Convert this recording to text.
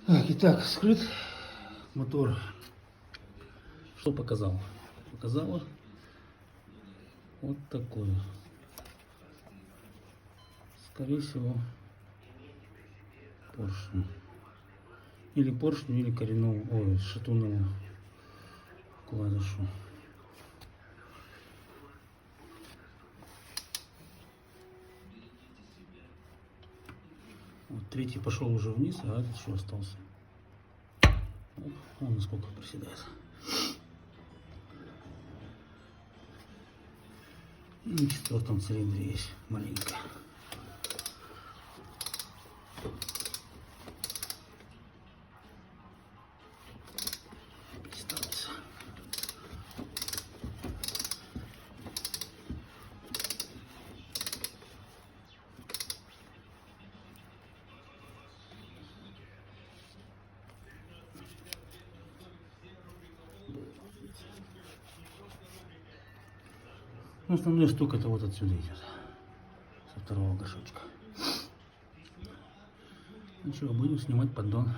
Так, итак, скрыт мотор. Что показал? Показала вот такую. Скорее всего, поршню. Или поршню, или коренному, ой, шатунному вкладышу. Вот третий пошел уже вниз, а этот еще остался. Вот, он насколько приседает. И на четвертом цилиндре есть маленькая. Ставится. Ну, основная штука это вот отсюда идет, со второго горшочка. Ну что, будем снимать поддон.